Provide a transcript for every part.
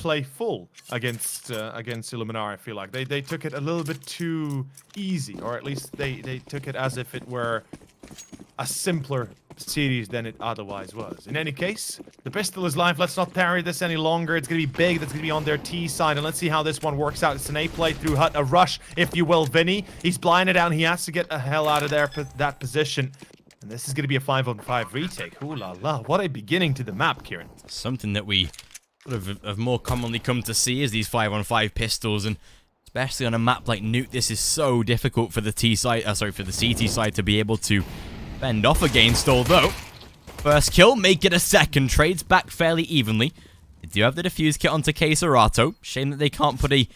play full against Illuminar. I feel like they took it a little bit too easy, or at least they took it as if it were a simpler series than it otherwise was. In any case, the pistol is live. Let's not tarry this any longer. It's going to be big. That's going to be on their T side. And let's see how this one works out. It's an A play through Hut, a rush, if you will. VINI, he's blinded out. He has to get the hell out of there, that position. And this is going to be a 5-on-5 retake. Ooh la la. What a beginning to the map, Kieran. Something that we sort of have more commonly come to see is these 5-on-5 pistols. And especially on a map like Nuke, this is so difficult for the for the CT side to be able to fend off against, although first kill, make it a second, trades back fairly evenly. They do have the defuse kit onto KSCERATO. Shame that they can't put a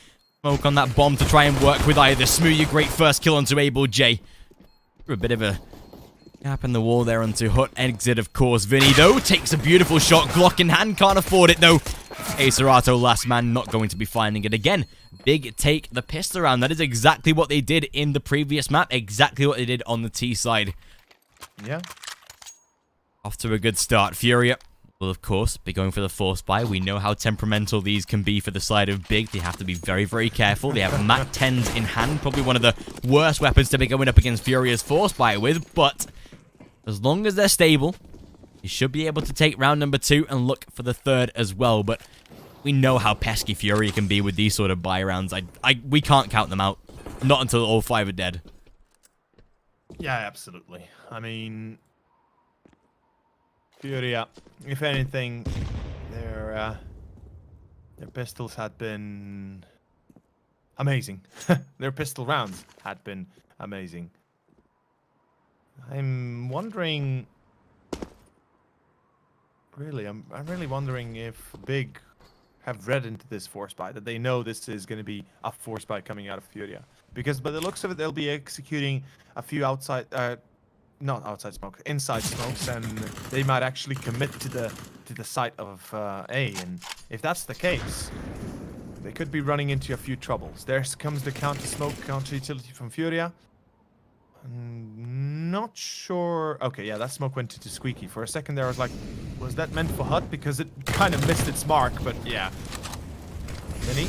smoke on that bomb to try and work with either. Smooth, great first kill onto ableJ. A bit of a gap in the wall there onto Hut. Exit, of course. VINI, though, takes a beautiful shot. Glock in hand, can't afford it, though. KSCERATO, last man, not going to be finding it again. Big take the pistol round. That is exactly what they did in the previous map. Exactly what they did on the T side. Yeah. Off to a good start. FURIA will, of course, be going for the force buy. We know how temperamental these can be for the side of Big. They have to be very, very careful. They have Mac 10s in hand. Probably one of the worst weapons to be going up against FURIA's force buy with. But as long as they're stable, you should be able to take round number 2 and look for the third as well. But we know how pesky FURIA can be with these sort of buy rounds. We can't count them out. Not until all 5 are dead. Yeah, absolutely. I mean, FURIA, if anything, their pistols had been amazing. Their pistol rounds had been amazing. I'm wondering, really, I'm really wondering if Big have read into this force buy, that they know this is going to be a force buy coming out of FURIA. Because by the looks of it, they'll be executing a few outside, not outside smoke, inside smokes, and they might actually commit to the site of A. And if that's the case, they could be running into a few troubles. There comes the counter smoke, counter utility from FURIA. Not sure. Okay, yeah, that smoke went into Squeaky. For a second there, I was like, was that meant for Hut? Because it kind of missed its mark, but yeah. VINI.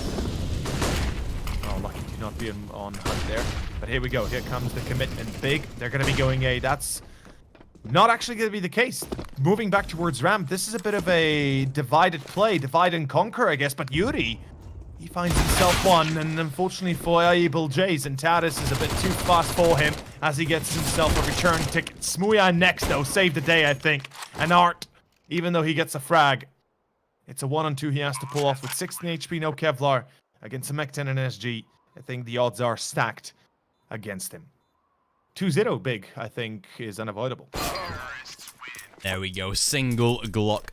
Oh, lucky to not be on Hut there. But here we go. Here comes the commitment. Big. They're going to be going A. That's not actually going to be the case. Moving back towards ramp. This is a bit of a divided play. Divide and conquer, I guess. But yuurih, he finds himself one. And unfortunately for ableJ, Zentaris is a bit too fast for him as he gets himself a return ticket. Smooya next, though. Save the day, I think. And Art, even though he gets a frag, it's a 1-on-2 he has to pull off with 16 HP, no Kevlar. Against a Mech 10 and SG, I think the odds are stacked against him. 2-0 Big, I think, is unavoidable. There we go. Single Glock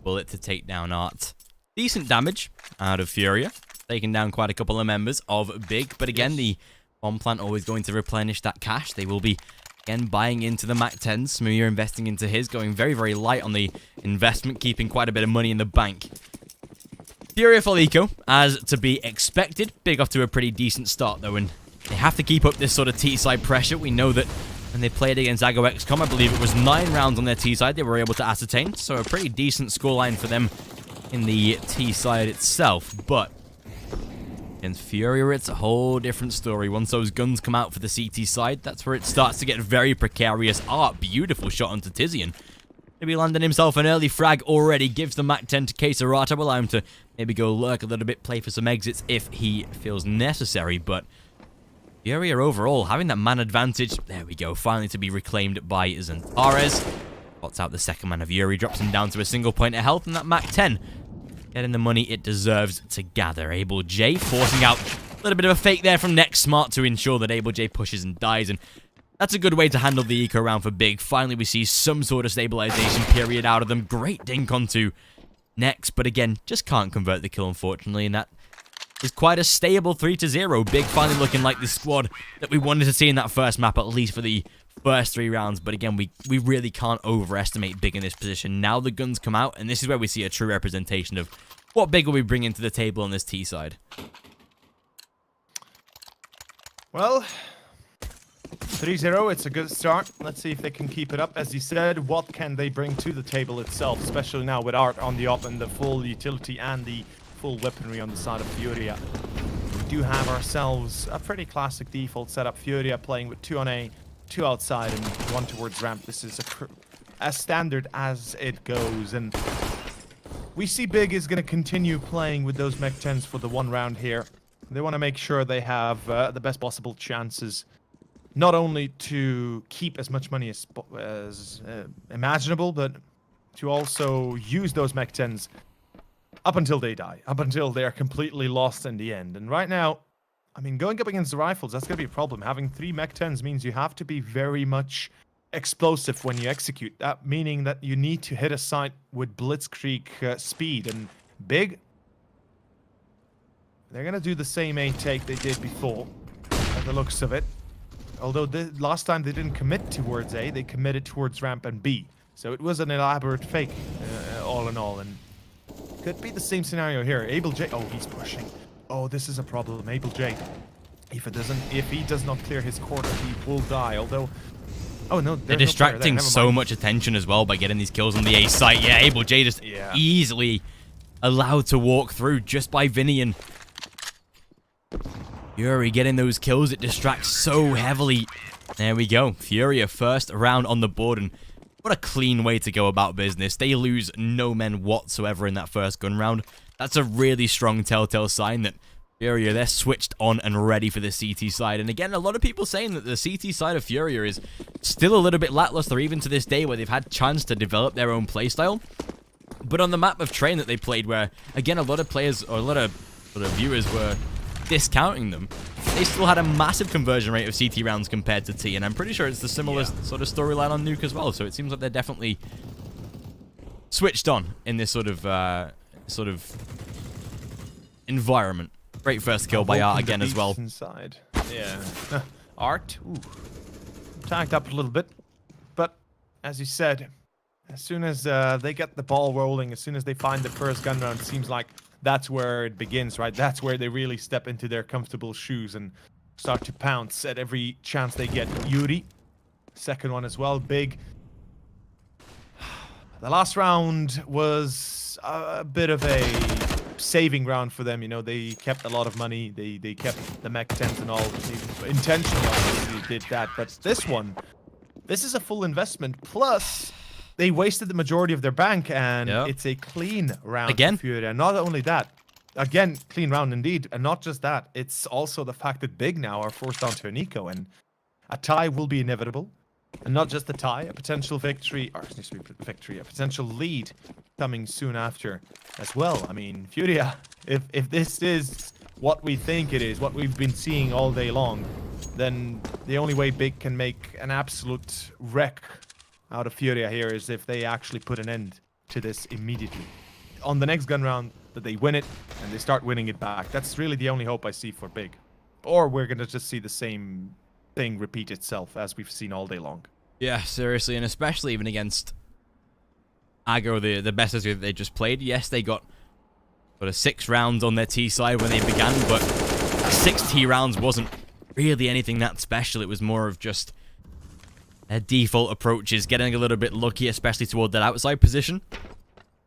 bullet to take down Art. Decent damage out of FURIA. Taking down quite a couple of members of Big. But again, the bomb plant always going to replenish that cash. They will be, again, buying into the Mac 10s. Smooya investing into his, going very, very light on the investment, keeping quite a bit of money in the bank. FURIA for Eco, as to be expected. Big off to a pretty decent start, though, and they have to keep up this sort of T-side pressure. We know that when they played against Zago XCOM, I believe it was 9 rounds on their T-side they were able to ascertain, so a pretty decent scoreline for them in the T-side itself. But against FURIA, it's a whole different story. Once those guns come out for the CT side, that's where it starts to get very precarious. Art, beautiful shot onto Tizian. Maybe landing himself an early frag already, gives the Mac 10 to KSCERATO, allow him to maybe go lurk a little bit, play for some exits if he feels necessary. But FURIA overall having that man advantage. There we go, finally to be reclaimed by Zentaris. Spots out the second man of yuurih, drops him down to a single point of health, and that Mac 10 getting the money it deserves to gather. ableJ forcing out a little bit of a fake there from Next Smart to ensure that ableJ pushes and dies, and that's a good way to handle the eco round for Big. Finally, we see some sort of stabilization period out of them. Great dink onto Next, but again, just can't convert the kill, unfortunately, and that is quite a stable 3-0. Big finally looking like the squad that we wanted to see in that first map, at least for the first 3 rounds. But again, we really can't overestimate Big in this position. Now the guns come out, and this is where we see a true representation of what Big will be bringing to the table on this T side. Well, 3-0, it's a good start. Let's see if they can keep it up. As you said, what can they bring to the table itself, especially now with Art on the up and the full utility and the full weaponry on the side of FURIA. We do have ourselves a pretty classic default setup. FURIA playing with 2 on A, 2 outside, and 1 towards ramp. This is as standard as it goes, and we see Big is going to continue playing with those mech 10s for the 1 round here. They want to make sure they have the best possible chances, not only to keep as much money as imaginable, but to also use those mech 10s up until they die, up until they're completely lost in the end. And right now, I mean, going up against the rifles, that's going to be a problem. Having 3 mech 10s means you have to be very much explosive when you execute. That meaning that you need to hit a site with blitzkrieg speed. And Big, they're going to do the same A take they did before, by the looks of it. Although last time they didn't commit towards A, they committed towards ramp and B. So it was an elaborate fake, all in all. And could be the same scenario here. ableJ, oh, he's pushing. Oh, this is a problem. ableJ, if he does not clear his corner, he will die. Although, oh no, they're distracting so much attention as well by getting these kills on the A site. Yeah, ableJ just easily allowed to walk through just by VINI, and yuurih getting those kills. It distracts so heavily. There we go. FURIA first round on the board, and what a clean way to go about business. They lose no men whatsoever in that first gun round. That's a really strong telltale sign that FURIA, they're switched on and ready for the CT side. And again, a lot of people saying that the CT side of FURIA is still a little bit lackluster, even to this day, where they've had chance to develop their own playstyle. But on the map of Train that they played, where, again, a lot of players, or a lot of viewers were discounting them, they still had a massive conversion rate of CT rounds compared to T, and I'm pretty sure it's the similar sort of storyline on Nuke as well, so it seems like they're definitely switched on in this sort of environment. Great first kill by Art again as well. Inside. Yeah. Art, tagged up a little bit, but as you said, as soon as they get the ball rolling, as soon as they find the first gun round, it seems like that's where it begins, right? That's where they really step into their comfortable shoes and start to pounce at every chance they get. yuurih, second one as well. Big. The last round was a bit of a saving round for them. You know, they kept a lot of money. They kept the mech 10s and all. They intentionally obviously did that. But this one, this is a full investment. Plus, they wasted the majority of their bank, and it's a clean round again. For FURIA. And not only that, again, clean round indeed. And not just that, it's also the fact that Big now are forced down to a niko, and a tie will be inevitable. And not just a tie, a potential victory, or excuse me, victory, a potential lead coming soon after as well. I mean, FURIA, if this is what we think it is, what we've been seeing all day long, then the only way Big can make an absolute wreck out of FURIA here is if they actually put an end to this immediately. On the next gun round, that they win it, and they start winning it back. That's really the only hope I see for Big. Or we're going to just see the same thing repeat itself as we've seen all day long. Yeah, seriously, and especially even against Ago, the best as they just played. Yes, they got sort of 6 rounds on their T side when they began, but 6 T rounds wasn't really anything that special. It was more of just their default approaches, getting a little bit lucky, especially toward that outside position.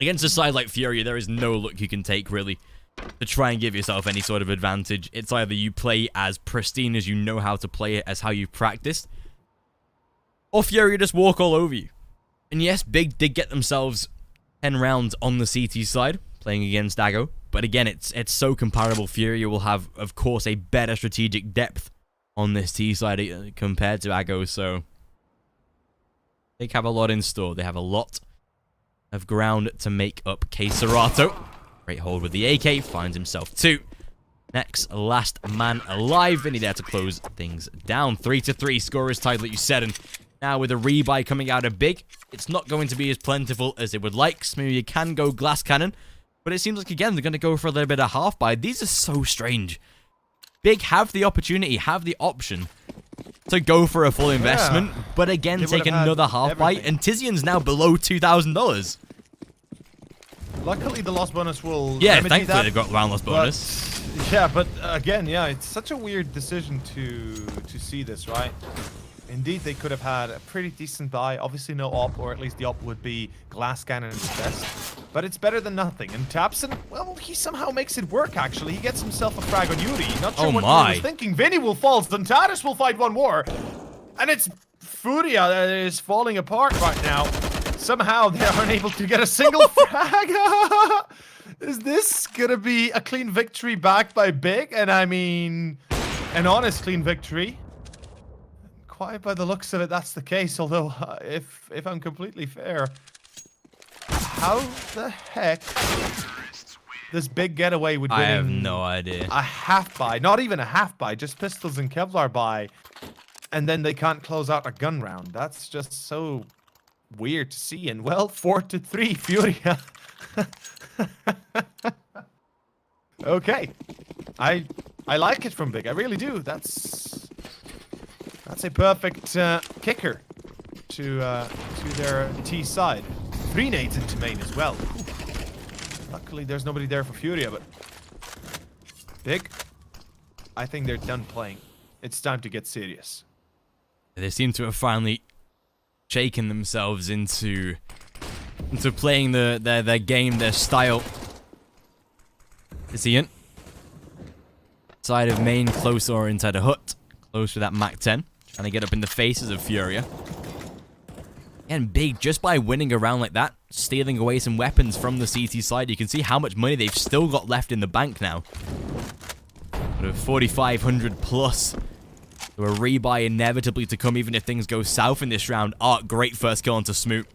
Against a side like FURIA, there is no luck you can take, really, to try and give yourself any sort of advantage. It's either you play as pristine as you know how to play it, as how you've practiced, or FURIA just walk all over you. And yes, Big did get themselves 10 rounds on the CT side, playing against Ago. But again, it's so comparable. FURIA will have, of course, a better strategic depth on this T side compared to Ago, so they have a lot in store. They have a lot of ground to make up. KSCERATO, great hold with the AK, finds himself 2. Next, last man alive. VINI there to close things down. 3-3, score is tied like you said, and now with a rebuy coming out of Big, it's not going to be as plentiful as it would like. So maybe you can go glass cannon, but it seems like, again, they're going to go for a little bit of half buy. These are so strange. Big have the opportunity, have the option to go for a full investment, but again, take another half buy, and Tizian's now below $2,000. Luckily, the loss bonus will thankfully they've got round loss bonus. Yeah, but again, it's such a weird decision to see this, right? Indeed, they could have had a pretty decent buy. Obviously, no op, or at least the op would be glass cannon best. but it's better than nothing. And tabseN, well, he somehow makes it work, actually. He gets himself a frag on yuurih. Not sure what he was thinking. VINI will fall. ZywOo will fight one more. And it's FURIA that is falling apart right now. Somehow they aren't able to get a single frag. Is this gonna be a clean victory backed by Big? And I mean, an honest clean victory. Quite by the looks of it, that's the case. Although, if I'm completely fair, how the heck does Big get away with winning? I have no idea. A half buy, not even a half buy, just pistols and Kevlar buy, and then they can't close out a gun round. That's just so weird to see. And well, 4-3, FURIA. Okay, I like it from Big. I really do. That's a perfect kicker to their T side. 3 nades into main as well. Ooh. Luckily, there's nobody there for FURIA, but Big, I think they're done playing. It's time to get serious. They seem to have finally shaken themselves into playing their game, their style. Is he in? Side of main, close or inside a hut. Close with that MAC-10. Trying to get up in the faces of FURIA. And Big, just by winning a round like that, stealing away some weapons from the CT side, you can see how much money they've still got left in the bank now. Sort of 4,500 plus. So a rebuy inevitably to come, even if things go south in this round. Ark, great first kill onto Smoot.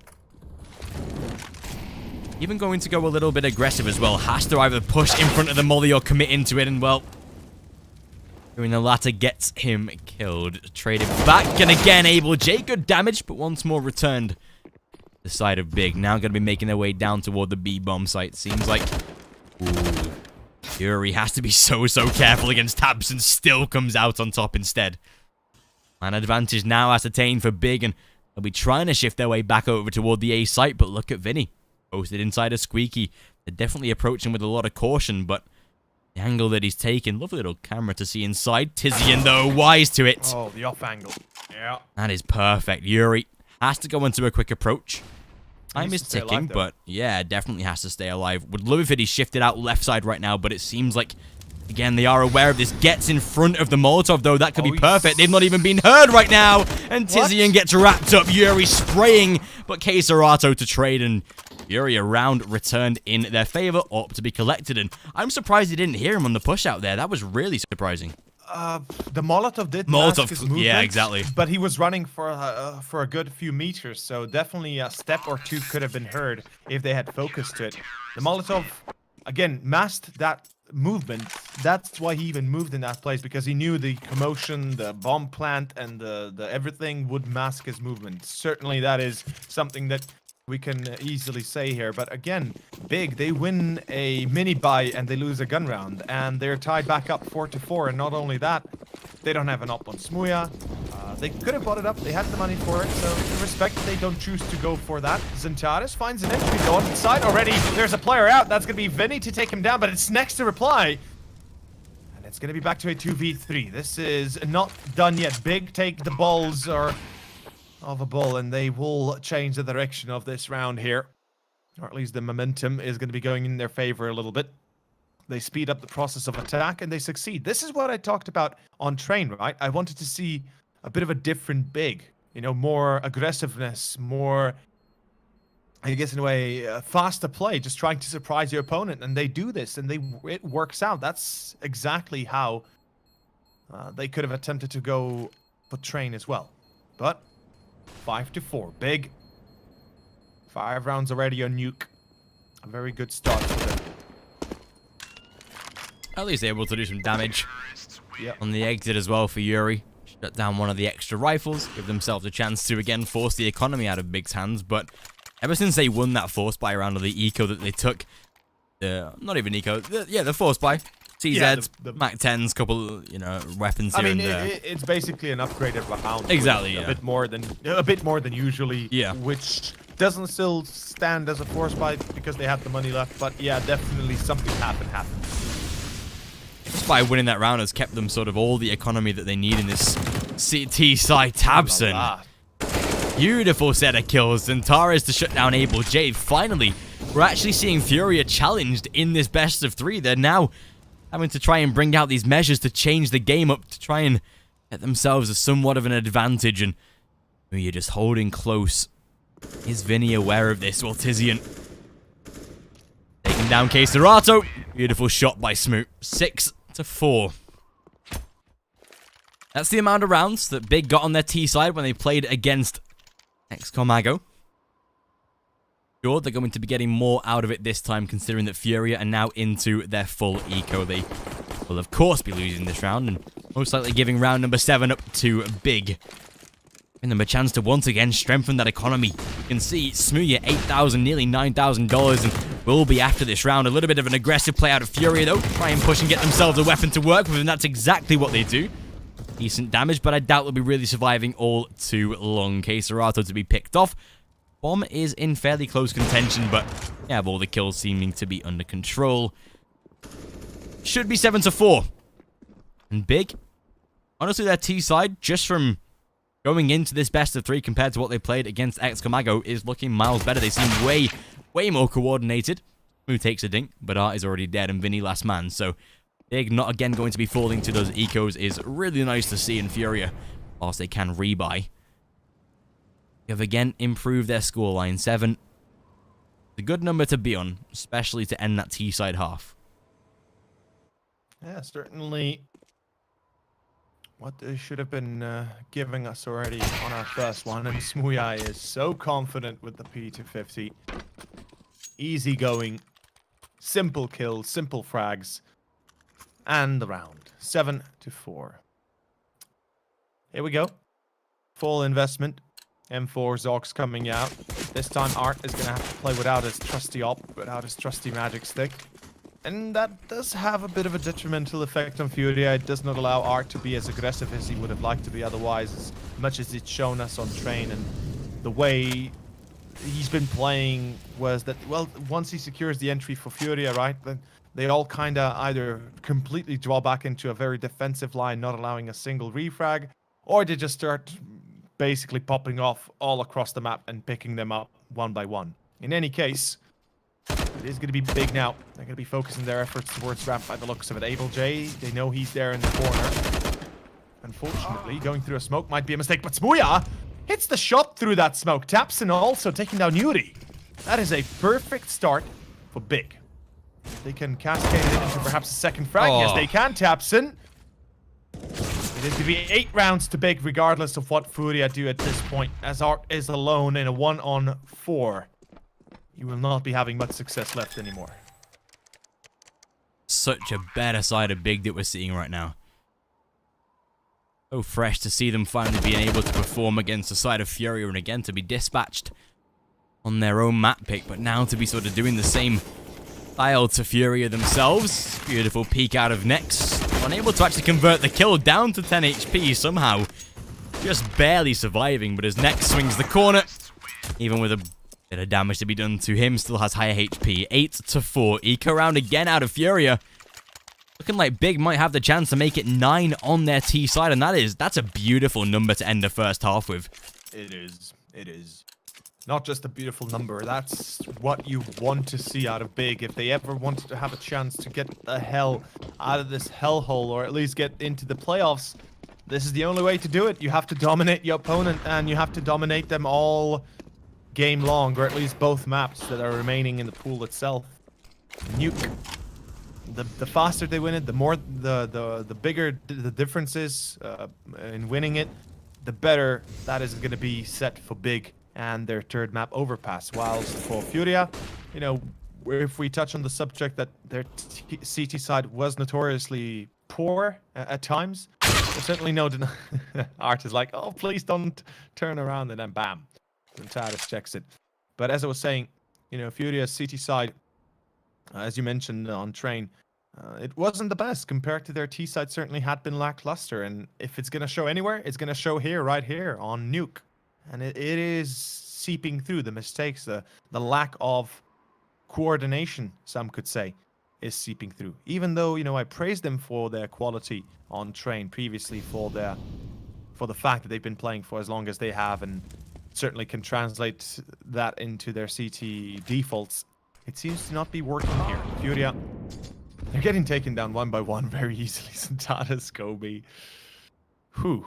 Even going to go a little bit aggressive as well. Has to either push in front of the molly or commit into it, and well, doing the latter gets him killed. Traded back, and again, ableJ, good damage, but once more returned the side of Big. Now going to be making their way down toward the B-bomb site. Seems like, ooh, yuurih has to be so careful against tabseN, still comes out on top instead. An advantage now ascertained for Big, and they'll be trying to shift their way back over toward the A site, but look at VINI. Posted inside a squeaky. They're definitely approaching with a lot of caution, but the angle that he's taken, lovely little camera to see inside. twistzz, though, wise to it. Oh, the off angle. Yeah. That is perfect. yuurih has to go into a quick approach. Time is ticking, but yeah, definitely has to stay alive. Would love if it he shifted out left side right now, but it seems like, again, they are aware of this. Gets in front of the Molotov, though. That could be perfect. They've not even been heard right now. And twistzz gets wrapped up. yuurih spraying, but KSCERATO to trade, and yuurih, a round returned in their favor, up to be collected. And I'm surprised he didn't hear him on the push out there. That was really surprising. The Molotov did mask his movement, yeah, exactly. But he was running for a good few meters, so definitely a step or two could have been heard if they had focused to it. The Molotov, again, masked that movement. That's why he even moved in that place, because he knew the commotion, the bomb plant, and the everything would mask his movement. Certainly that is something that we can easily say here. But again, Big, they win a mini buy and they lose a gun round, and they're tied back up 4-4. And not only that, they don't have an op on Smuya. They could have bought it up. They had the money for it, so in respect, they don't choose to go for that. ZywOo finds an entry going inside already. There's a player out. That's going to be VINI to take him down, but it's next to reply. And it's going to be back to a 2v3. This is not done yet. Big take the balls of a ball, and they will change the direction of this round here. Or at least the momentum is going to be going in their favor a little bit. They speed up the process of attack, and they succeed. This is what I talked about on Train, right? I wanted to see a bit of a different Big. You know, more aggressiveness, more, I guess in a way, faster play, just trying to surprise your opponent. And they do this, and it works out. That's exactly how they could have attempted to go for Train as well. But 5-4. Big. 5 rounds already on Nuke. A very good start for them. At least able to do some damage on the exit as well for yuurih. Shut down one of the extra rifles. Give themselves a chance to, again, force the economy out of Big's hands. But ever since they won that force buy round of the eco that they took, not even eco, the force buy. TZs, the MAC-10s, couple, weapons here and there. It's basically an upgraded round. Exactly, a bit more than usually. Yeah. Which doesn't still stand as a force buy because they have the money left. But yeah, definitely something happened. Just by winning that round has kept them sort of all the economy that they need in this CT side. tabseN. Beautiful set of kills. Antares to shut down ableJ. Finally we're actually seeing FURIA challenged in this best of 3. They're now having to try and bring out these measures to change the game up, to try and get themselves a somewhat of an advantage, and you're just holding close. Is VINI aware of this? Well, Tizian taking down KSCERATO. Beautiful shot by Smoot. 6-4. That's the amount of rounds that Big got on their T side when they played against XCOMAGO. Sure, they're going to be getting more out of it this time, considering that FURIA are now into their full eco. They will, of course, be losing this round, and most likely giving round number 7 up to Big. Giving them a chance to once again strengthen that economy. You can see Smooya, $8,000, nearly $9,000, and will be after this round. A little bit of an aggressive play out of FURIA, though. Try and push and get themselves a weapon to work with, and that's exactly what they do. Decent damage, but I doubt they'll be really surviving all too long. KSCERATO to be picked off. Bomb is in fairly close contention, but yeah, all the kills seeming to be under control. Should be 7-4. And Big, honestly, their T side, just from going into this best of 3 compared to what they played against XCOMAGO, is looking miles better. They seem way more coordinated. Who takes a dink, but Art is already dead, and VINI last man, so Big not again going to be falling to those ecos is really nice to see in FURIA, whilst they can rebuy. They have again improved their scoreline. 7. A good number to be on, especially to end that T side half. Yeah, certainly what they should have been giving us already on our first one, and Smooya is so confident with the P250. Easy going, simple kills, simple frags, and the round. 7-4. Here we go. Full investment. M4 Zox coming out. This time Art is going to have to play without his trusty op, without his trusty magic stick. And that does have a bit of a detrimental effect on FURIA. It does not allow Art to be as aggressive as he would have liked to be otherwise, as much as it's shown us on train. And the way he's been playing was that, well, once he secures the entry for FURIA, right, then they all kind of either completely draw back into a very defensive line, not allowing a single refrag, or they just start basically popping off all across the map and picking them up one by one. In any case, it is going to be Big now. They're going to be focusing their efforts towards ramp by the looks of it. ableJ, they know he's there in the corner. Unfortunately, going through a smoke might be a mistake, but Smooya hits the shot through that smoke. Tapson also taking down yuurih. That is a perfect start for Big. They can cascade it into perhaps a second frag. Yes, they can, Tapson. It is going to be 8 rounds to Big, regardless of what FURIA do at this point, as Art is alone in a 1-on-4. You will not be having much success left anymore. Such a better side of Big that we're seeing right now. So fresh to see them finally being able to perform against the side of FURIA, and again to be dispatched on their own map pick, but now to be sort of doing the same style to FURIA themselves. Beautiful peek out of Nex. Unable to actually convert the kill, down to 10 HP somehow. Just barely surviving, but as Nex swings the corner, even with a bit of damage to be done to him, still has higher HP. 8-4. Eco round again out of FURIA. Looking like Big might have the chance to make it 9 on their T side, and that's a beautiful number to end the first half with. It is. It is. Not just a beautiful number, that's what you want to see out of Big. If they ever wanted to have a chance to get the hell out of this hellhole, or at least get into the playoffs, this is the only way to do it. You have to dominate your opponent, and you have to dominate them all game long, or at least both maps that are remaining in the pool itself. Nuke. The faster they win it, the more the bigger the difference is in winning it, the better that is going to be set for Big and their third map, Overpass. Whilst for FURIA, you know, if we touch on the subject that their CT side was notoriously poor at times, there's certainly no Art is like, oh, please don't turn around, and then bam, Taris checks it. But as I was saying, you know, FURIA's CT side, as you mentioned on train, it wasn't the best compared to their T side. Certainly had been lackluster, and if it's going to show anywhere, it's going to show here, right here on Nuke. And it is seeping through. The mistakes, the lack of coordination, some could say, is seeping through. Even though, you know, I praised them for their quality on train previously, for the fact that they've been playing for as long as they have, and certainly can translate that into their CT defaults. It seems to not be working here. FURIA, they're getting taken down one by one very easily. Santana's Kobe. Whew.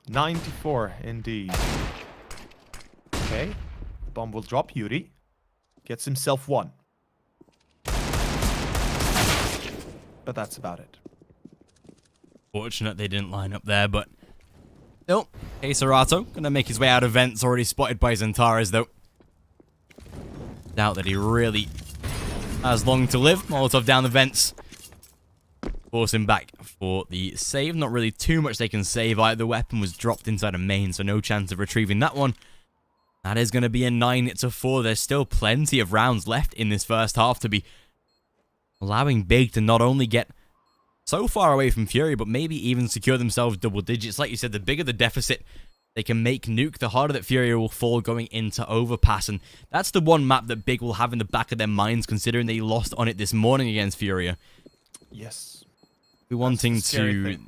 94 indeed. Okay. Bomb will drop. Yuurih gets himself one. But that's about it. Fortunate they didn't line up there, but still, KSCERATO gonna make his way out of vents, already spotted by Xantares though. Doubt that he really has long to live. Molotov down the vents. Force him back for the save. Not really too much they can save. Either weapon was dropped inside a main, so no chance of retrieving that one. That is going to be a 9-4. There's still plenty of rounds left in this first half to be allowing Big to not only get so far away from FURIA, but maybe even secure themselves double digits. Like you said, the bigger the deficit they can make Nuke, the harder that FURIA will fall going into Overpass. And that's the one map that Big will have in the back of their minds, considering they lost on it this morning against FURIA. Yes. We're wanting to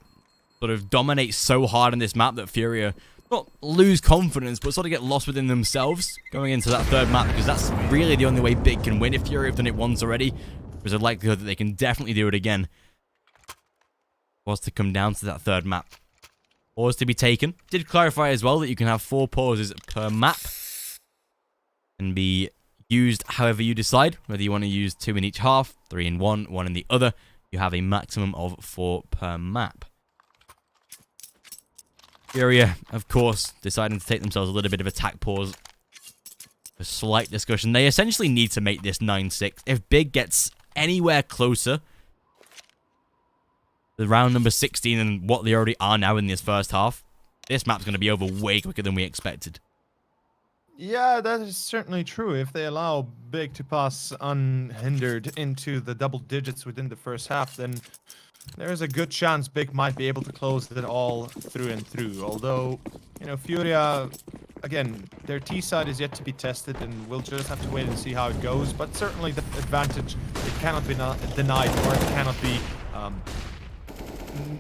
sort of dominate so hard in this map that FURIA not lose confidence, but sort of get lost within themselves going into that third map, because that's really the only way Big can win. If FURIA have done it once already, there's a likelihood that they can definitely do it again. Was to come down to that third map. Pause to be taken. Did clarify as well that you can have 4 pauses per map and be used however you decide, whether you want to use 2 in each half, 3 in one, 1 in the other. You have a maximum of 4 per map. FURIA, of course, deciding to take themselves a little bit of attack pause. A slight discussion. They essentially need to make this 9-6. If Big gets anywhere closer the round number 16 and what they already are now in this first half, this map's going to be over way quicker than we expected. Yeah, that is certainly true. If they allow Big to pass unhindered into the double digits within the first half, then there's a good chance Big might be able to close it all through and through. Although, you know, FURIA, again, their T side is yet to be tested, and we'll just have to wait and see how it goes. But certainly the advantage, it cannot be denied, or it cannot be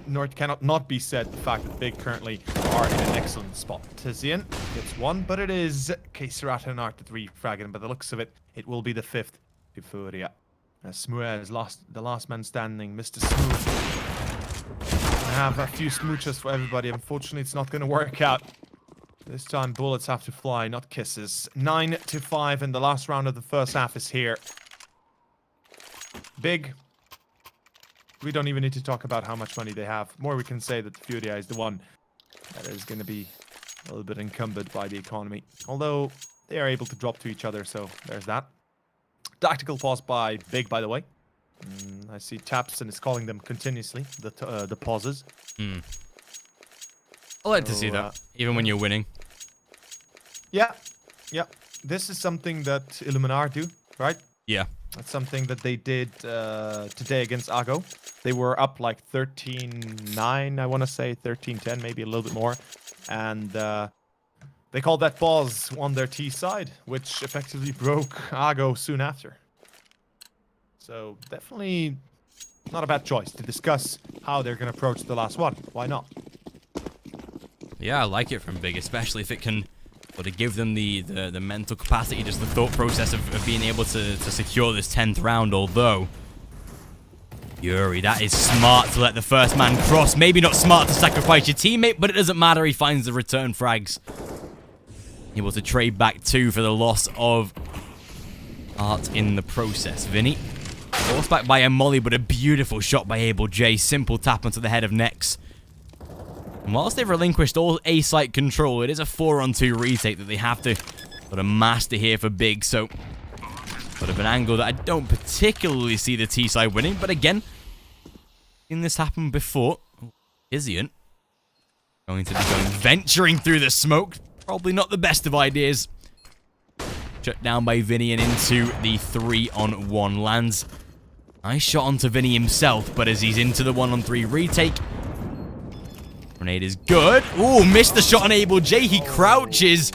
nor it cannot not be said the fact that Big currently are in an excellent spot. Tizian gets 1, but it is KSCERATO and Art 3 fragging. By the looks of it, it will be the 5th to FURIA. Smooth is the last man standing, Mr. Smooth. I have a few smooches for everybody. Unfortunately, it's not going to work out. This time, bullets have to fly, not kisses. 9-5, and the last round of the first half is here. Big. We don't even need to talk about how much money they have. More we can say that FURIA is the one that is going to be a little bit encumbered by the economy. Although, they are able to drop to each other, so there's that. Tactical pause by Big, by the way. I see taps and is calling them continuously, the pauses. I like to see that, even when you're winning. Yeah. This is something that Illuminar do, right? Yeah. That's something that they did today against Ago. They were up like 13-9, I want to say, 13-10, maybe a little bit more. And they called that pause on their T side, which effectively broke Ago soon after. So definitely not a bad choice to discuss how they're going to approach the last one. Why not? Yeah, I like it from Big, especially if it can sort of give them the mental capacity, just the thought process of being able to secure this 10th round. Although, Yuurih, that is smart to let the first man cross. Maybe not smart to sacrifice your teammate, but it doesn't matter. He finds the return frags. Able to trade back 2 for the loss of Art in the process. VINI, forced back by a molly, but a beautiful shot by ableJ. Simple tap onto the head of Nex. And whilst they've relinquished all A-site control, it is a 4-on-2 retake that they have to sort of master here for Big. So, sort of an angle that I don't particularly see the T-side winning. But again, seen this happen before. Tizian going to be venturing through the smoke. Probably not the best of ideas. Shut down by VINI and into the 3-on-1 lands. Nice shot onto VINI himself, but as he's into the 1-on-3 retake, grenade is good. Ooh, missed the shot on ableJ. He crouches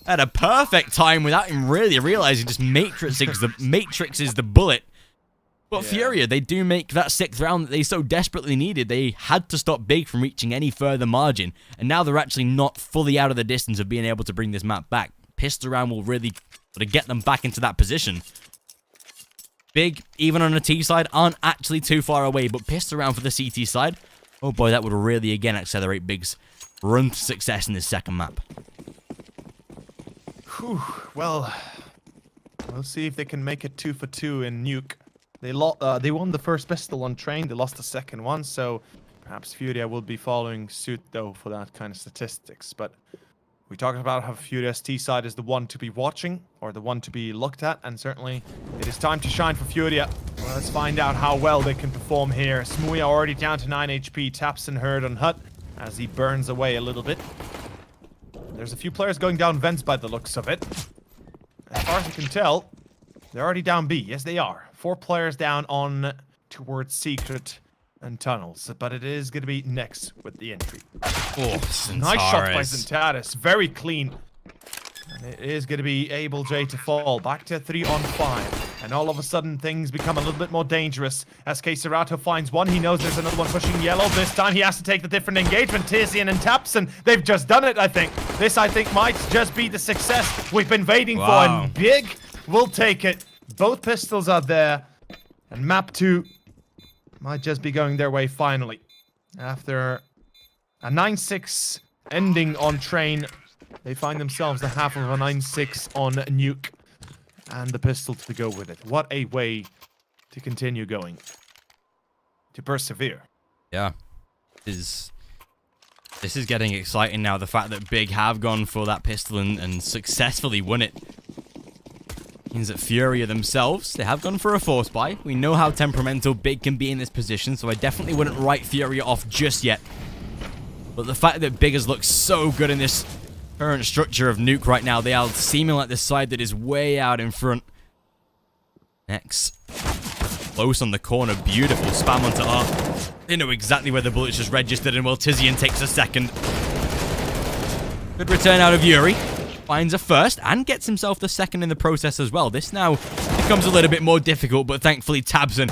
at a perfect time without him really realizing, just matrixes the bullet. But yeah. FURIA, they do make that 6th round that they so desperately needed. They had to stop Big from reaching any further margin, and now they're actually not fully out of the distance of being able to bring this map back. Pistol round will really sort of get them back into that position. Big, even on the T side, aren't actually too far away, but pissed around for the CT side. Oh boy, that would really again accelerate Big's run to success in this second map. Whew. Well, we'll see if they can make it 2 for 2 in Nuke. They won the first pistol on train, they lost the second one, so perhaps FURIA will be following suit though for that kind of statistics. But we talked about how FURIA's T side is the one to be watching, or the one to be looked at, and certainly it is time to shine for FURIA. Well, let's find out how well they can perform here. Smooya already down to 9 HP, taps and herd on Hut as he burns away a little bit. There's a few players going down vents by the looks of it. As far as I can tell, they're already down B. Yes, they are. 4 players down on towards secret and tunnels, but it is going to be next with the entry. Oh, nice shot by Zentaris, very clean. And it is going to be ableJ to fall, back to 3 on 5. And all of a sudden, things become a little bit more dangerous as KSCERATO finds one. He knows there's another one pushing yellow. This time, he has to take the different engagement. Tizian and Tapson, they've just done it, I think. This, I think, might just be the success we've been waiting for. And Big will take it. Both pistols are there. And map 2 might just be going their way finally. After a 9-6 ending on train, they find themselves the half of a 9-6 on Nuke. And the pistol to go with it. What a way to continue going. To persevere. Yeah. This is getting exciting now. The fact that Big have gone for that pistol and successfully won it means that FURIA themselves, they have gone for a force buy. We know how temperamental Big can be in this position, so I definitely wouldn't write FURIA off just yet. But the fact that Big has looked so good in this current structure of Nuke right now, they are seeming like the side that is way out in front. Next. Close on the corner, beautiful spam onto R. They know exactly where the bullet's just registered, and well, Tizian takes a second. Good return out of yuurih. Finds a first and gets himself the second in the process as well. This now becomes a little bit more difficult, but thankfully Tabson,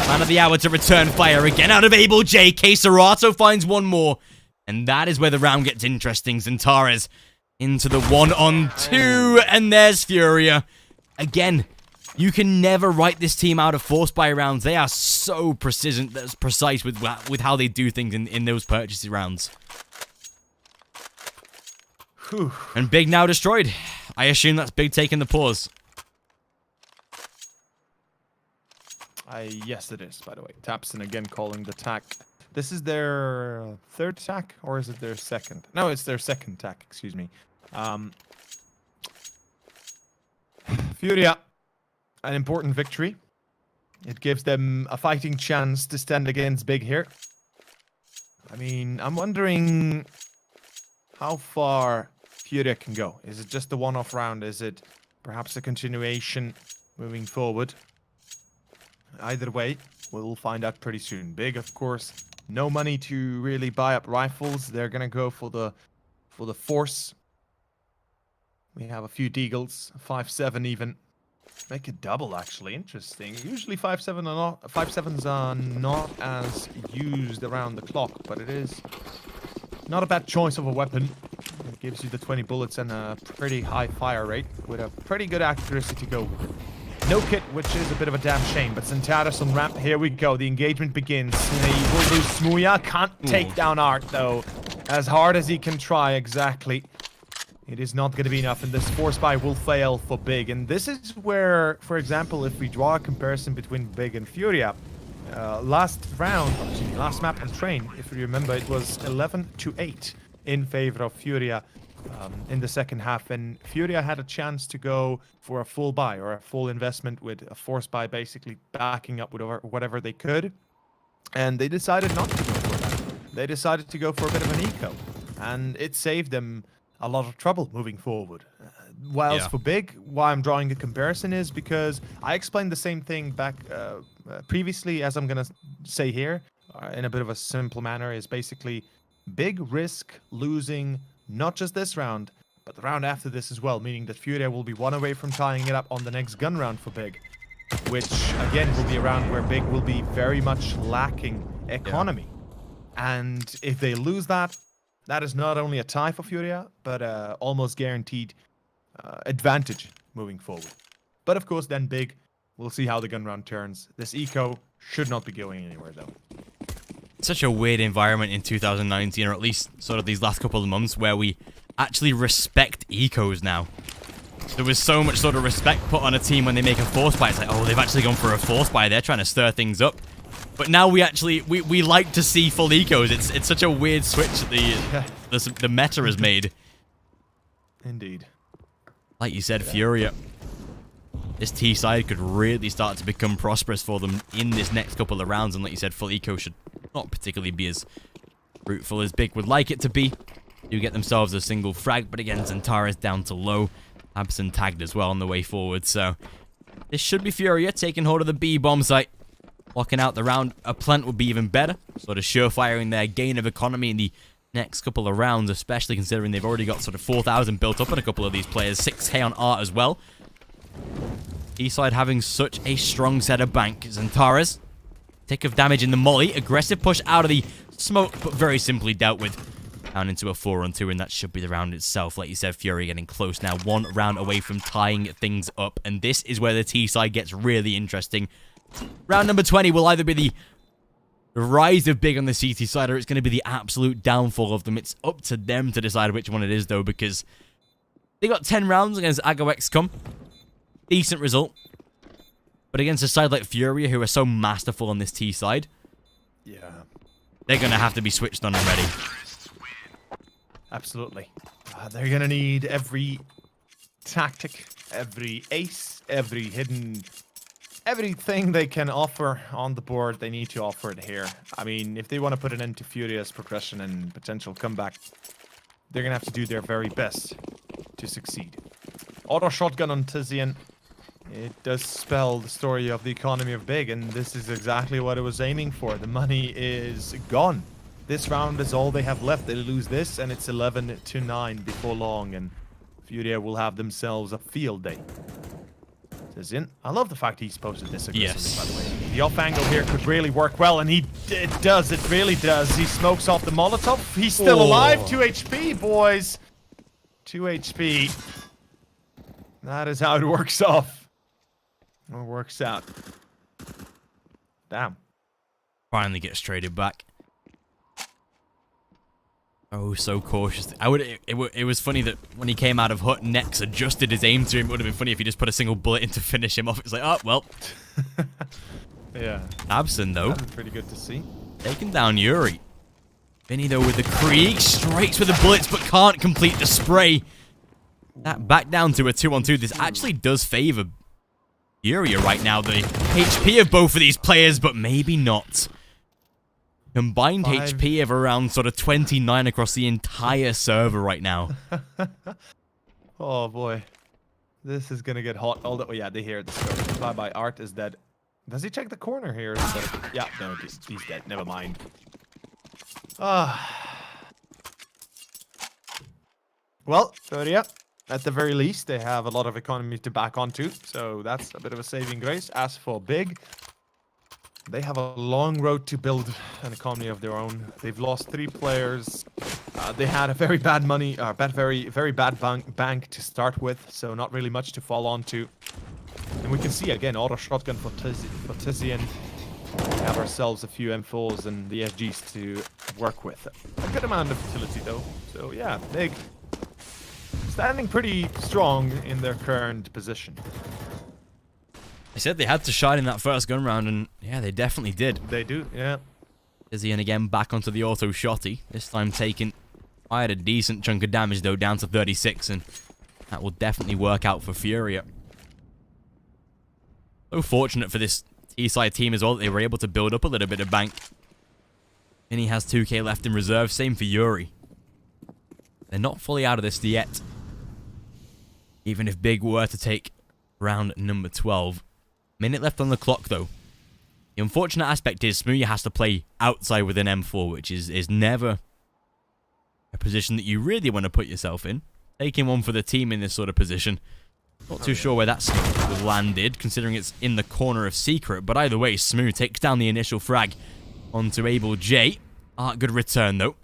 man of the hour to return fire again out of ableJ. KSCERATO finds one more, and that is where the round gets interesting. Zentaris into the 1-on-2, and there's FURIA. Again, you can never write this team out of force buy rounds. They are so precise with how they do things in those purchasing rounds. Whew. And Big now destroyed. I assume that's Big taking the pause. Yes, it is, by the way. Tapson again calling the tack. This is their third tack, or is it their second? No, it's their second tack, excuse me. FURIA, an important victory. It gives them a fighting chance to stand against Big here. I mean, I'm wondering how far FURIA can go. Is it just a one-off round? Is it perhaps a continuation moving forward? Either way, we'll find out pretty soon. Big, of course, no money to really buy up rifles. They're gonna go for the force. We have a few deagles, 5.7 even. Make it double, actually. Interesting. Usually 5.7s are not as used around the clock, but it is not a bad choice of a weapon. It gives you the 20 bullets and a pretty high fire rate with a pretty good accuracy to go with it. No kit, which is a bit of a damn shame, but Zentaris on ramp. Here we go. The engagement begins. He will lose Smooya. Can't take down Art, though. As hard as he can try, exactly. It is not going to be enough, and this force buy will fail for Big. And this is where, for example, if we draw a comparison between Big and FURIA, last map on train, if you remember, it was 11-8 in favor of FURIA in the second half, and FURIA had a chance to go for a full buy or a full investment with a force buy, basically backing up with whatever they could, and they decided not to go for that. They decided to go for a bit of an eco, and it saved them a lot of trouble moving forward. Whilst for Big, why I'm drawing a comparison is because I explained the same thing back previously, as I'm gonna say here in a bit of a simple manner, is basically Big risk losing not just this round, but the round after this as well, meaning that FURIA will be one away from tying it up on the next gun round for Big, which again will be a round where Big will be very much lacking economy. And if they lose that, that is not only a tie for FURIA, but almost guaranteed advantage moving forward. But of course, then Big We'll see how the gun round turns. This eco should not be going anywhere, though. Such a weird environment in 2019, or at least sort of these last couple of months, where we actually respect ecos now. There was so much sort of respect put on a team when they make a force buy. It's like, oh, they've actually gone for a force buy. They're trying to stir things up. But now we actually, we like to see full ecos. It's such a weird switch that the meta has made. Indeed. Like you said, FURIA. This T side could really start to become prosperous for them in this next couple of rounds. And like you said, full eco should not particularly be as fruitful as Big would like it to be. Do get themselves a single frag, but again, Zantara's down to low. Abson tagged as well on the way forward, so this should be FURIA taking hold of the B bomb site. Locking out the round. A plant would be even better. Sort of surefire their gain of economy in the next couple of rounds, especially considering they've already got sort of 4,000 built up on a couple of these players. 6k on art as well. Eastside having such a strong set of bank. Zantara's tick of damage in the molly. Aggressive push out of the smoke, but very simply dealt with. Down into a 4-on-2, and that should be the round itself. Like you said, FURIA getting close now. 1 round away from tying things up, and this is where the T side gets really interesting. Round number 20 will either be the rise of Big on the CT side, or it's going to be the absolute downfall of them. It's up to them to decide which one it is, though, because they got 10 rounds against AgoXCOM. Decent result. But against a side like FURIA, who are so masterful on this T side, yeah, they're going to have to be switched on and ready. Absolutely. They're going to need every tactic, every ace, every hidden... everything they can offer on the board, they need to offer it here. I mean, if they want to put an end to FURIA's progression and potential comeback, they're going to have to do their very best to succeed. Auto shotgun on Tizian. It does spell the story of the economy of Big, and this is exactly what it was aiming for. The money is gone. This round is all they have left. They lose this, and it's 11-9 before long, and FURIA will have themselves a field day. Tizian, I love the fact he's posted this aggressively, by the way. The off angle here could really work well, and it does. It really does. He smokes off the Molotov. He's still alive. 2 HP, boys. 2 HP. That is how it works off. It works out. Damn. Finally gets traded back. Oh, so cautious. It was funny that when he came out of hut, Nex adjusted his aim to him. It would have been funny if he just put a single bullet in to finish him off. It's like, oh, well. Yeah. Abson, though. That's pretty good to see. Taking down yuurih. VINI, though, with the Krieg. Strikes with the bullets, but can't complete the spray. That back down to a 2-on-2. This actually does favor FURIA right now. The HP of both of these players, but maybe not. Combined HP of around sort of 29 across the entire server right now. Oh boy. This is gonna get hot. Oh yeah, they hear the scope. Bye-bye. Art is dead. Does he check the corner here? Yeah, no, he's dead. Never mind. Well, FURIA, at the very least, they have a lot of economy to back onto, so that's a bit of a saving grace. As for Big, they have a long road to build an economy of their own. They've lost 3 players. They had a very bad very bad bank to start with, so not really much to fall onto. And we can see again auto shotgun for Tizian. We have ourselves a few M4s and the FGs to work with. A good amount of utility though. So yeah, Big standing pretty strong in their current position. I said they had to shine in that first gun round, and yeah, they definitely did. They do, yeah. Tizian again back onto the auto shotty. This time taking quite a decent chunk of damage, though, down to 36, and that will definitely work out for FURIA. So fortunate for this T-side team as well that they were able to build up a little bit of bank. And he has 2k left in reserve, same for yuurih. They're not fully out of this yet. Even if Big were to take round number 12. Minute left on the clock, though. The unfortunate aspect is Smooya has to play outside with an M4, which is never a position that you really want to put yourself in. Taking one for the team in this sort of position. Not too sure where that smoke landed, considering it's in the corner of Secret. But either way, Smooth takes down the initial frag onto ableJ. Good return, though.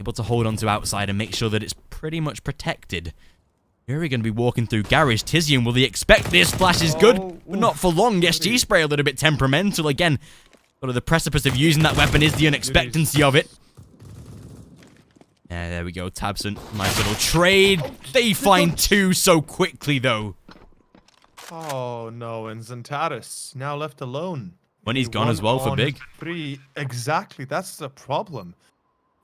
Able to hold onto outside and make sure that it's pretty much protected. Furia going to be walking through garage. Tizian, will he expect this? Flash is good, but not for long. SG spray a little bit temperamental again. Sort of the precipice of using that weapon is the unexpectancy of it. Yeah, there we go. tabseN, nice little trade. They find two so quickly, though. Oh, no. And ZywOo now left alone. Money's gone as well for Big. Exactly. That's the problem.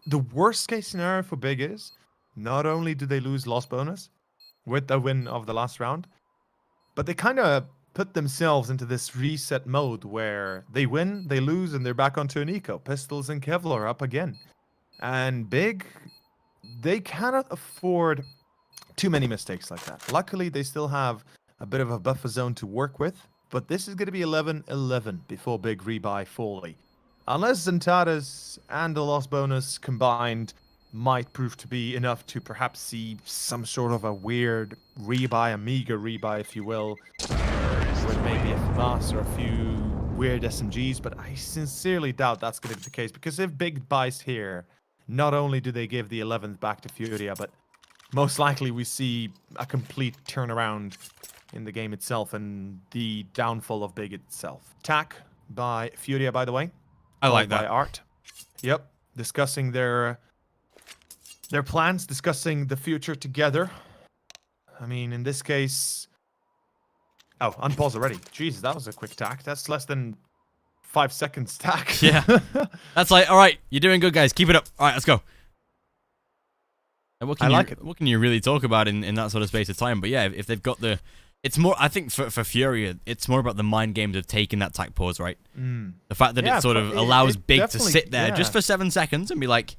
The worst case scenario for Big is not only do they lose loss bonus with the win of the last round, but they kind of put themselves into this reset mode where they win, they lose, and they're back onto a niko. Pistols and Kevlar up again. And Big, they cannot afford too many mistakes like that. Luckily, they still have a bit of a buffer zone to work with, but this is going to be 11-11 before Big rebuy fully. Unless ZywOo and the loss bonus combined might prove to be enough to perhaps see some sort of a weird rebuy, a meager rebuy, if you will, with maybe a FAMAS or a few weird SMGs, but I sincerely doubt that's going to be the case, because if Big buys here, not only do they give the 11th back to FURIA, but most likely we see a complete turnaround in the game itself and the downfall of Big itself. Attack by FURIA, by the way. I like that. By Art. Yep. Discussing their plans, discussing the future together. I mean, in this case... Oh, unpause already. Jesus, that was a quick tack. That's less than 5 seconds tack. Yeah. That's like, all right, you're doing good, guys. Keep it up. All right, let's go. And what can you really talk about in that sort of space of time? But yeah, if they've got the... It's more, I think for FURIA, it's more about the mind games of taking that tack pause, right? The fact that it sort of allows Big to sit there just for 7 seconds and be like,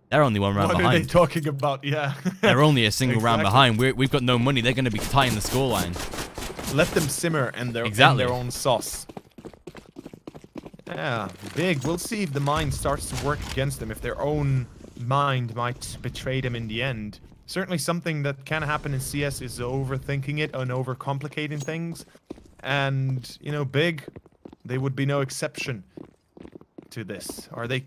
they're only one round behind. What are they talking about? Yeah. They're only a single round behind. We've got no money. They're going to be tying the scoreline. Let them simmer in their own sauce. Yeah, Big. We'll see if the mind starts to work against them, if their own mind might betray them in the end. Certainly something that can happen in CS is overthinking it and overcomplicating things. And, you know, Big, they would be no exception to this. Or they,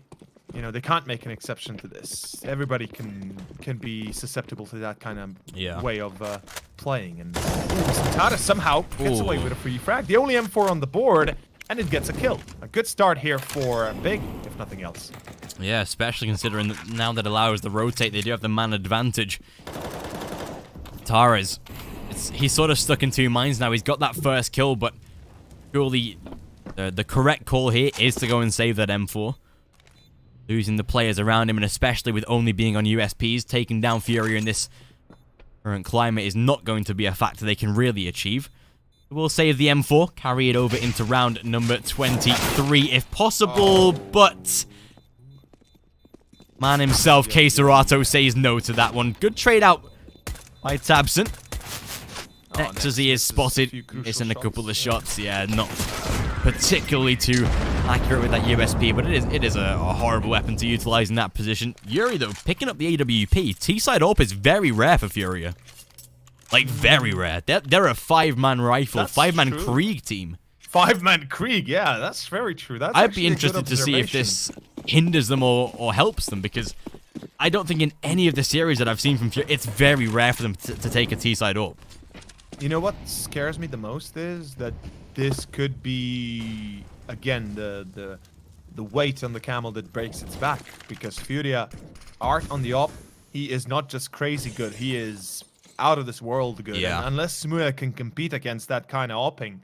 you know, they can't make an exception to this. Everybody can be susceptible to that kind of way of playing. And ZywOo somehow gets away with a free frag. The only M4 on the board, and it gets a kill. A good start here for Big, if nothing else. Yeah, especially considering that now that allows the rotate, they do have the man advantage. Tara's, he's sort of stuck in two minds now. He's got that first kill, but surely the correct call here is to go and save that M4. Losing the players around him, and especially with only being on USPs, taking down FURIA in this current climate is not going to be a factor they can really achieve. We'll save the M4, carry it over into round number 23 if possible, but... Man himself, KSCERATO, says no to that one. Good trade out by tabseN. Next, as he is spotted, missing a couple of shots. Yeah, not particularly too accurate with that USP, but it is a horrible weapon to utilize in that position. yuurih, though, picking up the AWP. T-side AWP is very rare for FURIA. Like, very rare. They're a 5-man rifle, 5-man Krieg team. 5-man Krieg, yeah, that's very true. That's I'd be interested to see if this hinders them or helps them, because I don't think in any of the series that I've seen from FURIA, it's very rare for them to take a T-side up. You know what scares me the most is that this could be, again, the weight on the camel that breaks its back, because FURIA, Art on the op, he is not just crazy good, he is out of this world good. Yeah. And unless ZywOo can compete against that kind of opping,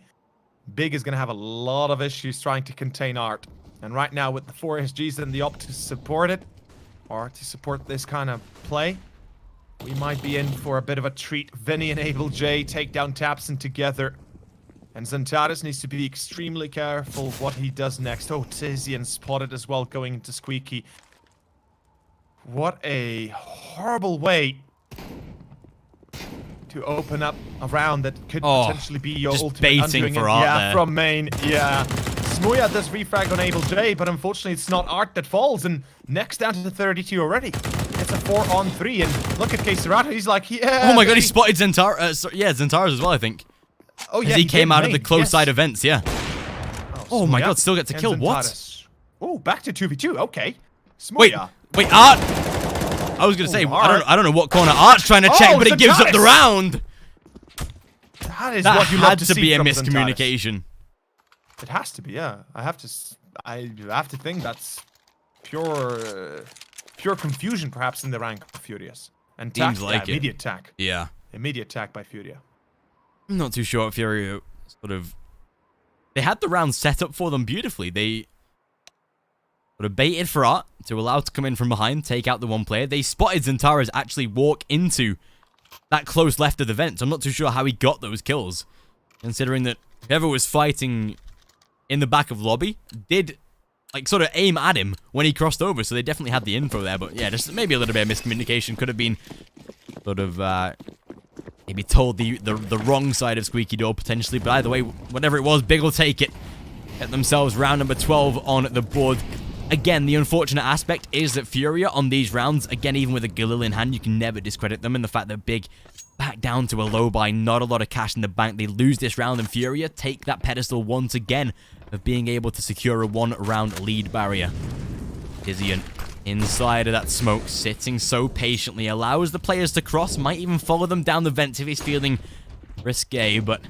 Big is going to have a lot of issues trying to contain Art. And right now with the 4 SGs and the op to support it, or to support this kind of play, we might be in for a bit of a treat. VINI and ableJ take down tabseN together. And ZywOo needs to be extremely careful what he does next. Oh, Tizian spotted as well going into Squeaky. What a horrible way to open up a round that could potentially be your ultimate baiting for Art there. From main, yeah. ZywOo does refrag on ableJ, but unfortunately it's not Art that falls, and next down to the 32 already. It's a 4-on-3, and look at KSCERATO, he's like, yeah. Oh my god, he spotted ZywOo, yeah, ZywOo as well, I think. Oh yeah, as he came out of the close side events, yeah. Oh my god, still gets a kill, what? Oh, back to 2v2, okay. ZywOo. Wait, Art! I was going to say, Art. I don't know what corner Art's trying to check, but it gives up the round. That is That what you love had to to see be a from miscommunication. It has to be, yeah. I have to think that's pure confusion, perhaps, in the rank of Furious. And Seems like it. immediate attack. Yeah. Immediate attack by Furia. I'm not too sure if Furia sort of... They had the round set up for them beautifully. They sort of baited for Art to allow to come in from behind, take out the one player. They spotted Zentaras actually walk into that close left of the vent. So I'm not too sure how he got those kills, considering that whoever was fighting in the back of lobby did like sort of aim at him when he crossed over. So they definitely had the info there. But yeah, just maybe a little bit of miscommunication. Could have been sort of maybe told the wrong side of Squeaky Door potentially. But either way, whatever it was, Big will take it. Get themselves round number 12 on the board. Again, the unfortunate aspect is that Furia on these rounds, again, even with a Galil in hand, you can never discredit them. And the fact that Big back down to a low buy, not a lot of cash in the bank. They lose this round, and Furia take that pedestal once again of being able to secure a one-round lead barrier. Tizian inside of that smoke, sitting so patiently, allows the players to cross, might even follow them down the vents if he's feeling risque, but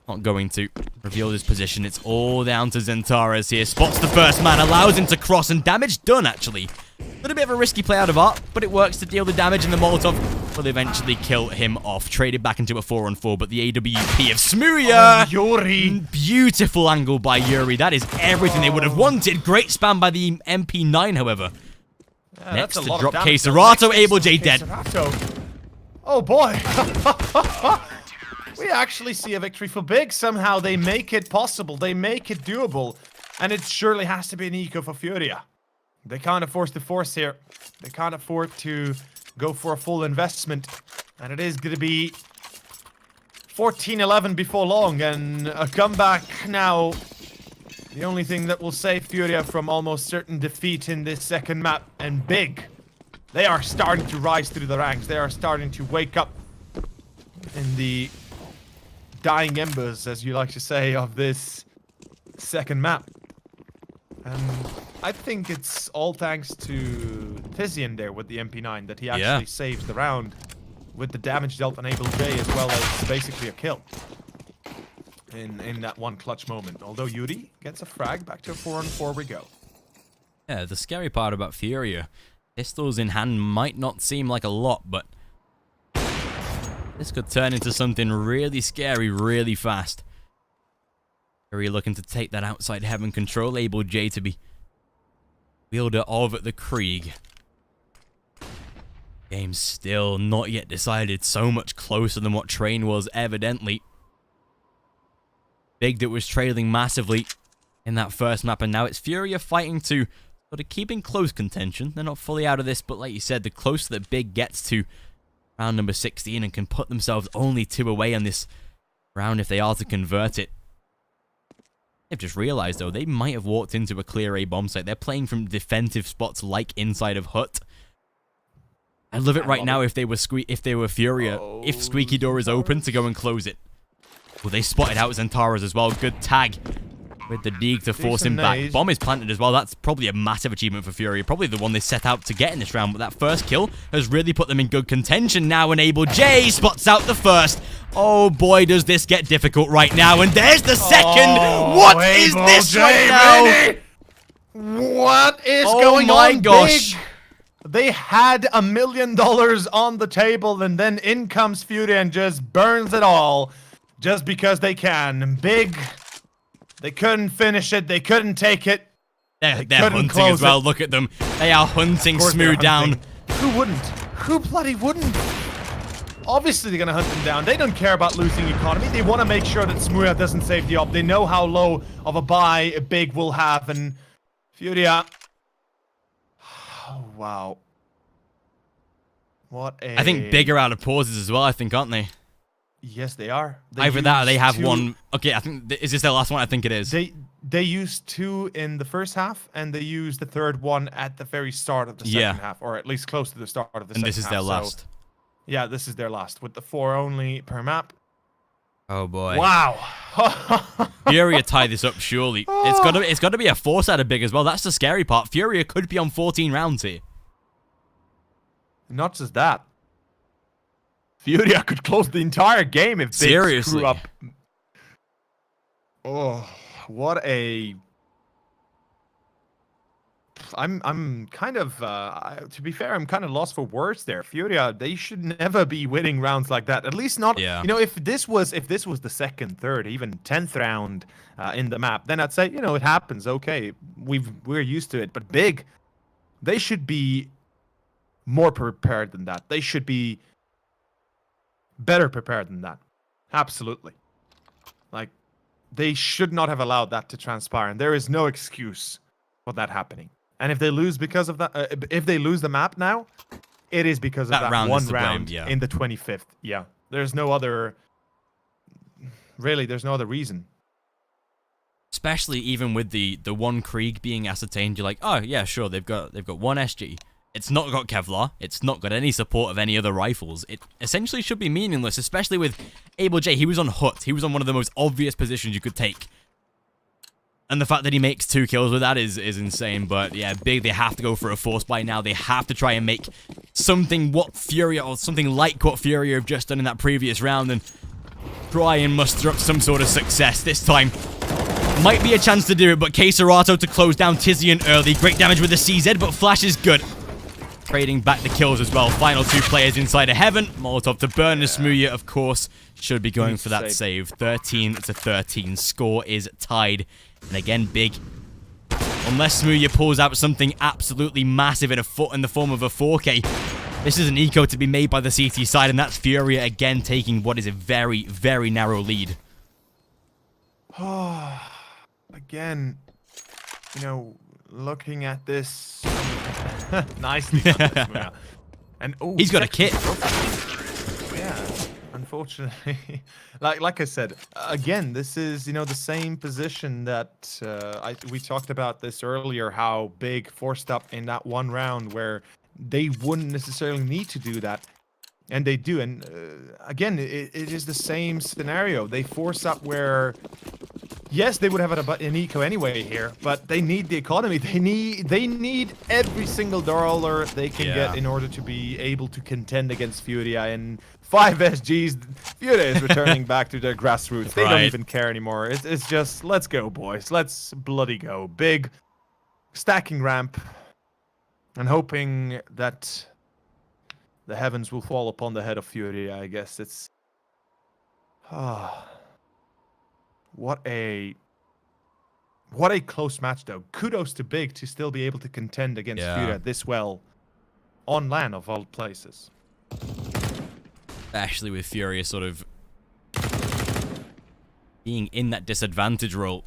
not going to reveal his position. It's all down to Zentaras here. Spots the first man, allows him to cross, and damage done, actually. A little bit of a risky play out of Art, but it works to deal the damage, and the Molotov will eventually kill him off. Traded back into a 4-on-4, but the AWP of Smooya. yuurih. Beautiful angle by yuurih. That is everything they would have wanted. Great spam by the MP9, however. Yeah, Next that's a to lot drop of damage. KSCERATO, ableJ dead. KSCERATO. Oh boy. We actually see a victory for Big. Somehow they make it possible. They make it doable. And it surely has to be an eco for Furia. They can't afford to force here. They can't afford to go for a full investment. And it is going to be 14-11 before long. And a comeback now. The only thing that will save Furia from almost certain defeat in this second map. And Big, they are starting to rise through the ranks. They are starting to wake up in the dying embers, as you like to say, of this second map. And I think it's all thanks to Tizian there with the MP9 that he actually saves the round with the damage dealt on ableJ, as well as basically a kill in that one clutch moment. Although yuurih gets a frag, back to a 4-on-4 we go. Yeah, the scary part about Furia, pistols in hand might not seem like a lot, but this could turn into something really scary really fast. Furia looking to take that outside heaven control, ableJ to be wielder of the Krieg. Game still not yet decided, so much closer than what Train was, evidently. Big that was trailing massively in that first map, and now it's Furia fighting to sort of keep in close contention. They're not fully out of this, but like you said, the closer that Big gets to round number 16 and can put themselves only 2 away on this round if they are to convert it. They've just realized, though, they might have walked into a clear A bomb site. They're playing from defensive spots like inside of Hut. I'd love it right now if they were Furia, if Squeaky Door is open, to go and close it. Well, they spotted out Zentaras as well. Good tag with the Deeg to force him back. Bomb is planted as well. That's probably a massive achievement for Furia. Probably the one they set out to get in this round. But that first kill has really put them in good contention now. And ableJ spots out the first. Oh boy, does this get difficult right now. And there's the second. What is this right now? What is going on? Oh my gosh. Big? They had $1 million on the table, and then in comes Furia and just burns it all. Just because they can. Big, they couldn't finish it. They couldn't take it. They're hunting as well. Look at them. They are hunting Smooth down. Who wouldn't? Who bloody wouldn't? Obviously, they're going to hunt him down. They don't care about losing economy. They want to make sure that Smooth doesn't save the op. They know how low of a buy Big will have. And Furia... Oh, wow. What a... I think Big are out of pauses as well, I think, aren't they? Yes, they are. Either that or they have one. Okay, I think, is this their last one? I think it is. They used 2 in the first half, and they used the third one at the very start of the second half, or at least close to the start of the second half. And this is their last. Yeah, this is their last, with the 4 only per map. Oh boy! Wow! Furia tie this up surely. It's got to be a force out of Big as well. That's the scary part. Furia could be on 14 rounds here. Not just that. FURIA could close the entire game if they screw up. Oh, what a... I'm kind of, to be fair, I'm kind of lost for words there. FURIA, they should never be winning rounds like that. At least not, you know, if this was the second, third, even 10th round in the map, then I'd say, you know, it happens. Okay, we're used to it. But big, they should be more prepared than that. They should be better prepared than that. Absolutely. Like, they should not have allowed that to transpire, and there is no excuse for that happening. And if they lose because of that, if they lose the map now, it is because of that one round in the 25th. Yeah, there's no other. Really, there's no other reason. Especially even with the one Krieg being ascertained, you're like, oh yeah, sure, they've got one SG. It's not got Kevlar. It's not got any support of any other rifles. It essentially should be meaningless, especially with ableJ. He was on Hut. He was on one of the most obvious positions you could take. And the fact that he makes 2 kills with that is insane. But yeah, big, they have to go for a force buy now. They have to try and make something like what FURIA have just done in that previous round and try and muster up some sort of success this time. Might be a chance to do it, but KSCERATO to close down tizzian early. Great damage with the CZ, but Flash is good. Trading back the kills as well. Final 2 players inside of heaven. Molotov to burn the smoothie, of course, should be going for that save. 13-13. Score is tied. And again, big. Unless Smoothie pulls out something absolutely massive in the form of a 4K, this is an eco to be made by the CT side, and that's FURIA again taking what is a very, very narrow lead. Again, you know, looking at this nicely done. And he's got a kit. Yeah. Unfortunately, like I said, again, this is, you know, the same position that we talked about this earlier, how big forced up in that one round where they wouldn't necessarily need to do that, and they do. And again, it is the same scenario. They force up where, yes, they would have an eco anyway here, but they need the economy. They need every single dollar they can get in order to be able to contend against FURIA. And 5 SGs, FURIA is returning back to their grassroots. They don't even care anymore. It's just, let's go, boys. Let's bloody go. Big, stacking ramp, and hoping that the heavens will fall upon the head of FURIA, I guess. It's... What a close match, though. Kudos to Big to still be able to contend against FURIA this well on LAN of all places. Especially with FURIA sort of being in that disadvantage role.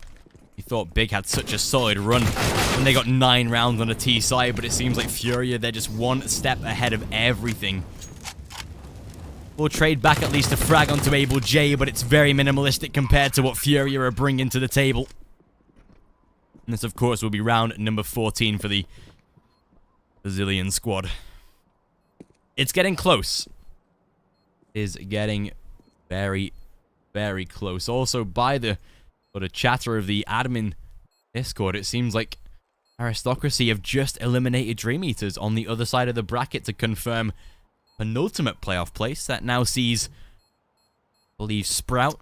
You thought Big had such a solid run when they got 9 rounds on the T side, but it seems like FURIA, they're just one step ahead of everything. We'll trade back at least a frag onto ableJ, but it's very minimalistic compared to what FURIA are bringing to the table. And this, of course, will be round number 14 for the Brazilian squad. It's getting close. It is getting very, very close. Also, by the sort of chatter of the admin Discord, it seems like Aristocracy have just eliminated Dream Eaters on the other side of the bracket to confirm penultimate playoff place. That now sees, I believe, Sprout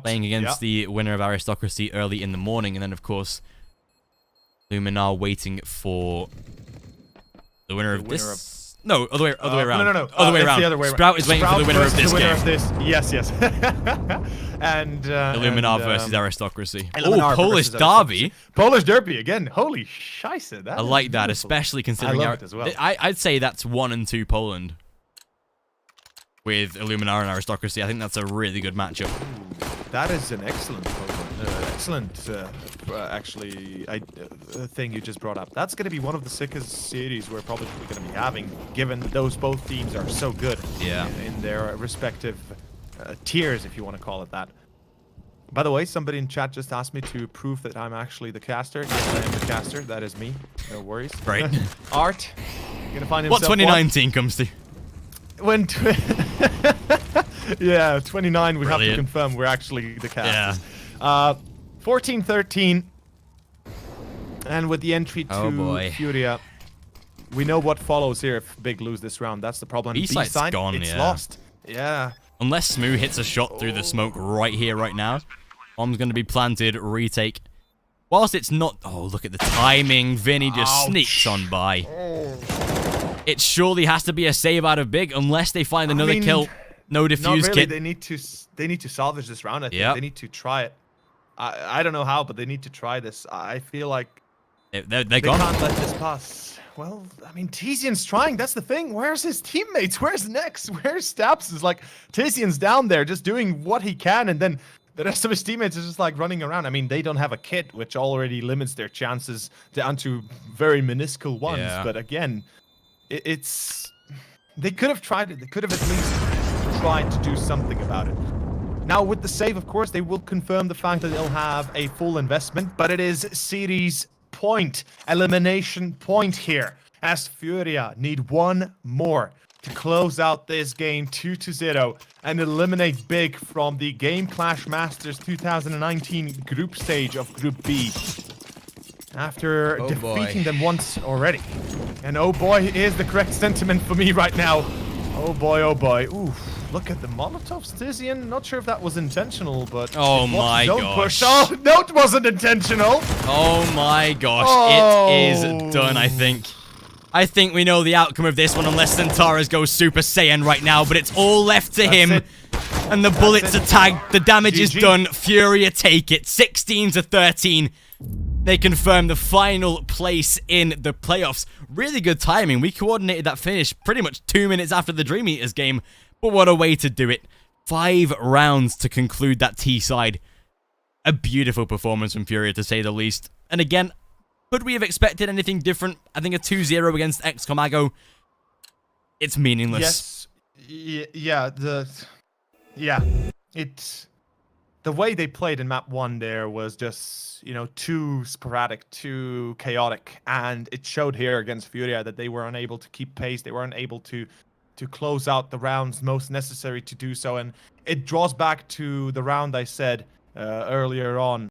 playing against the winner of Aristocracy early in the morning. And then, of course, Luminar waiting for the winner of this. No, other way around. No. Other way around. The other way Sprout is waiting for the winner of this game. Yes. And Illuminar versus Aristocracy. Illuminar Polish Derby. Polish Derby again. Holy scheisse. I like that, especially considering I love it as well. I'd say that's 1 and 2 Poland with Illuminar and Aristocracy. I think that's a really good matchup. That is an excellent thing you just brought up. That's going to be one of the sickest series we're probably going to be having, given those both teams are so good in their respective tiers, if you want to call it that. By the way, somebody in chat just asked me to prove that I'm actually the caster. Yes, I am the caster. That is me. No worries. Right. Art, gonna find himself. What 2019 comes to? When 29, we have to confirm we're actually the casters. 14-13, and with the entry to FURIA, we know what follows here if Big lose this round. That's the problem. B-side's gone, it's yeah. lost. Yeah. Unless Smoo hits a shot through the smoke right here, right now. Bomb's going to be planted, retake. Whilst it's not... Oh, look at the timing. Vinny just sneaks on by. It surely has to be a save out of Big unless they find another kill. No defuse not really. kit. They need to salvage this round, I think. Yep. They need to try it. I don't know how, but they need to try this. I feel like They're they gone. can't let this pass. Well, I mean, Tizian's trying. That's the thing. Where's his teammates? Where's Nex? Where's Staps? Is like Tizian's down there just doing what he can, and then the rest of his teammates is just like running around. I mean, they don't have a kit, which already limits their chances down to very minuscule ones. Yeah. But again, it's they could have tried it. They could have at least tried to do something about it. Now, with the save, of course, they will confirm the fact that they'll have a full investment, but it is series point, elimination point here, as FURIA need one more to close out this game 2-0 and eliminate Big from the Game Clash Masters 2019 group stage of Group B. After defeating them once already. And oh boy, is the correct sentiment for me right now. Oh boy, oh boy. Oof. Look at the Molotovs, Tizian. Not sure if that was intentional, but... Oh my gosh. gosh. Oh, no, it wasn't intentional. Oh my gosh. Oh. It is done, I think. I think we know the outcome of this one unless Centaurus goes Super Saiyan right now, but it's all left to him. it. And the bullets are tagged. The damage is GG. done. FURIA take it. 16-13. They confirm the final place in the playoffs. Really good timing. We coordinated that finish pretty much 2 minutes after the Dream Eaters game. But what a way to do it. 5 rounds to conclude that T-side. A beautiful performance from FURIA, to say the least. And again, could we have expected anything different? I think a 2-0 against XCOMAGO. It's meaningless. Yes. Yeah. It's... The way they played in map 1 there was just, you know, too sporadic, too chaotic. And it showed here against FURIA that they were unable to keep pace. They were unable to close out the rounds most necessary to do so. And it draws back to the round I said earlier on